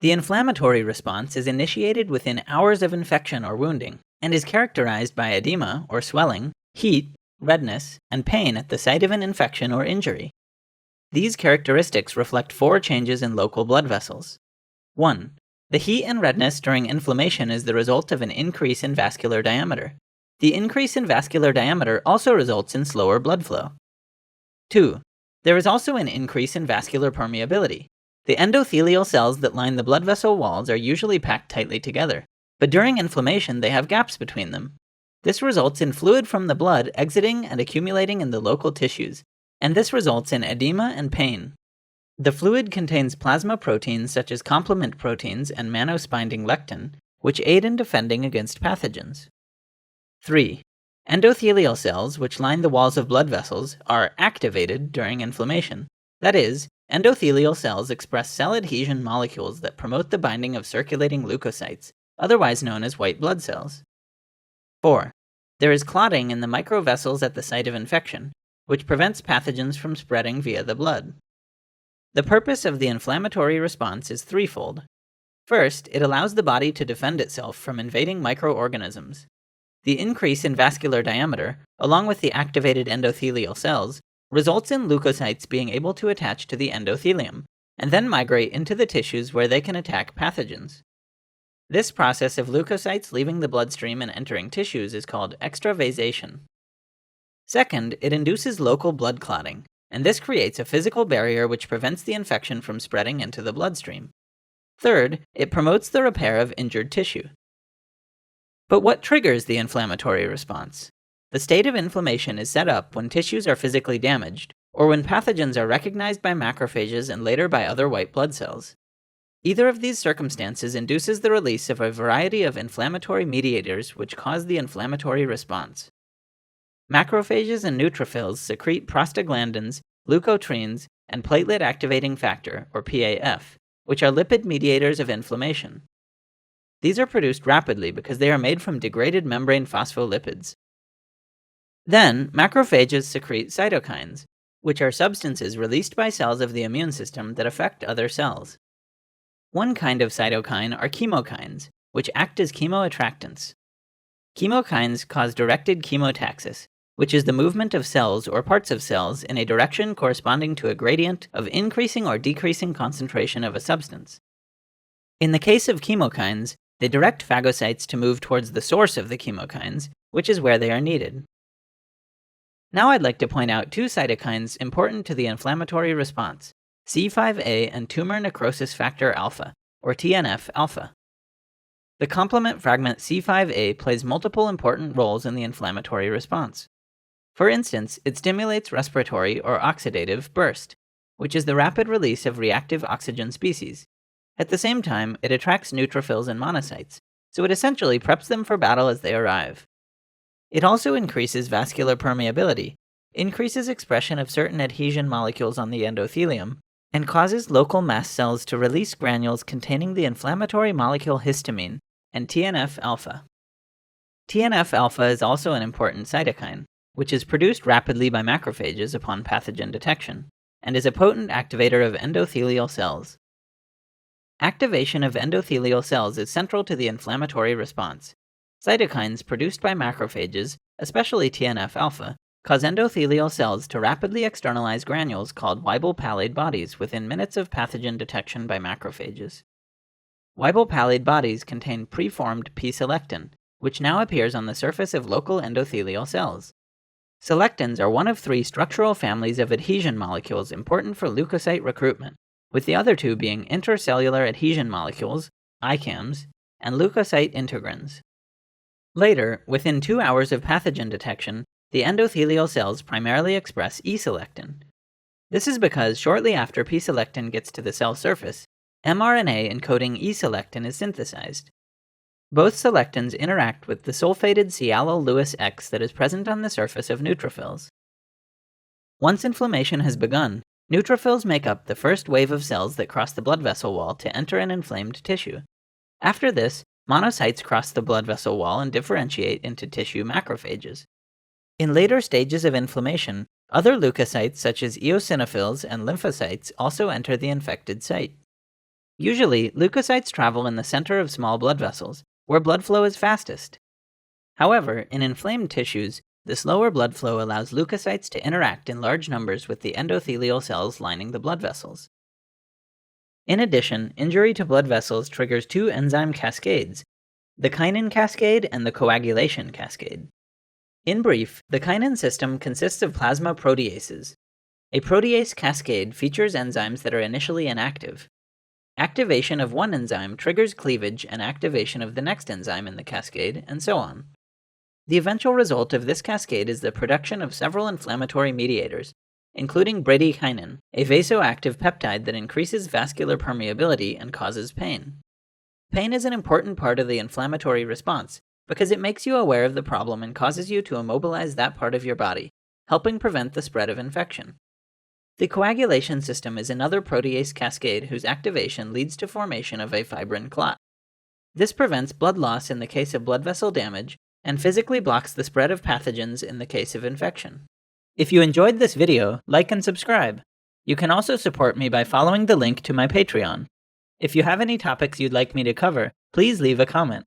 The inflammatory response is initiated within hours of infection or wounding, and is characterized by edema or swelling, heat, redness, and pain at the site of an infection or injury. These characteristics reflect 4 changes in local blood vessels. 1. The heat and redness during inflammation is the result of an increase in vascular diameter. The increase in vascular diameter also results in slower blood flow. 2. There is also an increase in vascular permeability. The endothelial cells that line the blood vessel walls are usually packed tightly together, but during inflammation they have gaps between them. This results in fluid from the blood exiting and accumulating in the local tissues, and this results in edema and pain. The fluid contains plasma proteins such as complement proteins and mannose-binding lectin, which aid in defending against pathogens. 3. Endothelial cells, which line the walls of blood vessels, are activated during inflammation. That is, endothelial cells express cell-adhesion molecules that promote the binding of circulating leukocytes, otherwise known as white blood cells. 4. There is clotting in the microvessels at the site of infection, which prevents pathogens from spreading via the blood. The purpose of the inflammatory response is threefold. First, it allows the body to defend itself from invading microorganisms. The increase in vascular diameter, along with the activated endothelial cells, results in leukocytes being able to attach to the endothelium, and then migrate into the tissues where they can attack pathogens. This process of leukocytes leaving the bloodstream and entering tissues is called extravasation. Second, it induces local blood clotting, and this creates a physical barrier which prevents the infection from spreading into the bloodstream. Third, it promotes the repair of injured tissue. But what triggers the inflammatory response? The state of inflammation is set up when tissues are physically damaged, or when pathogens are recognized by macrophages and later by other white blood cells. Either of these circumstances induces the release of a variety of inflammatory mediators which cause the inflammatory response. Macrophages and neutrophils secrete prostaglandins, leukotrienes, and platelet activating factor, or PAF, which are lipid mediators of inflammation. These are produced rapidly because they are made from degraded membrane phospholipids. Then, macrophages secrete cytokines, which are substances released by cells of the immune system that affect other cells. One kind of cytokine are chemokines, which act as chemoattractants. Chemokines cause directed chemotaxis, which is the movement of cells or parts of cells in a direction corresponding to a gradient of increasing or decreasing concentration of a substance. In the case of chemokines, they direct phagocytes to move towards the source of the chemokines, which is where they are needed. Now I'd like to point out 2 cytokines important to the inflammatory response, C5a and tumor necrosis factor alpha, or TNF-alpha. The complement fragment C5a plays multiple important roles in the inflammatory response. For instance, it stimulates respiratory or oxidative burst, which is the rapid release of reactive oxygen species. At the same time, it attracts neutrophils and monocytes, so it essentially preps them for battle as they arrive. It also increases vascular permeability, increases expression of certain adhesion molecules on the endothelium, and causes local mast cells to release granules containing the inflammatory molecule histamine and TNF-alpha. TNF-alpha is also an important cytokine, which is produced rapidly by macrophages upon pathogen detection, and is a potent activator of endothelial cells. Activation of endothelial cells is central to the inflammatory response. Cytokines produced by macrophages, especially TNF-alpha, cause endothelial cells to rapidly externalize granules called Weibel-Palade bodies within minutes of pathogen detection by macrophages. Weibel-Palade bodies contain preformed P-selectin, which now appears on the surface of local endothelial cells. Selectins are one of 3 structural families of adhesion molecules important for leukocyte recruitment, with the other 2 being intercellular adhesion molecules, ICAMs, and leukocyte integrins. Later, within 2 hours of pathogen detection, the endothelial cells primarily express E-selectin. This is because shortly after P-selectin gets to the cell surface, mRNA encoding E-selectin is synthesized. Both selectins interact with the sulfated sialyl-Lewis X that is present on the surface of neutrophils. Once inflammation has begun, neutrophils make up the first wave of cells that cross the blood vessel wall to enter an inflamed tissue. After this, monocytes cross the blood vessel wall and differentiate into tissue macrophages. In later stages of inflammation, other leukocytes such as eosinophils and lymphocytes also enter the infected site. Usually, leukocytes travel in the center of small blood vessels, where blood flow is fastest. However, in inflamed tissues, the slower blood flow allows leukocytes to interact in large numbers with the endothelial cells lining the blood vessels. In addition, injury to blood vessels triggers two enzyme cascades, the kinin cascade and the coagulation cascade. In brief, the kinin system consists of plasma proteases. A protease cascade features enzymes that are initially inactive. Activation of one enzyme triggers cleavage and activation of the next enzyme in the cascade, and so on. The eventual result of this cascade is the production of several inflammatory mediators, including bradykinin, a vasoactive peptide that increases vascular permeability and causes pain. Pain is an important part of the inflammatory response because it makes you aware of the problem and causes you to immobilize that part of your body, helping prevent the spread of infection. The coagulation system is another protease cascade whose activation leads to formation of a fibrin clot. This prevents blood loss in the case of blood vessel damage and physically blocks the spread of pathogens in the case of infection. If you enjoyed this video, like and subscribe. You can also support me by following the link to my Patreon. If you have any topics you'd like me to cover, please leave a comment.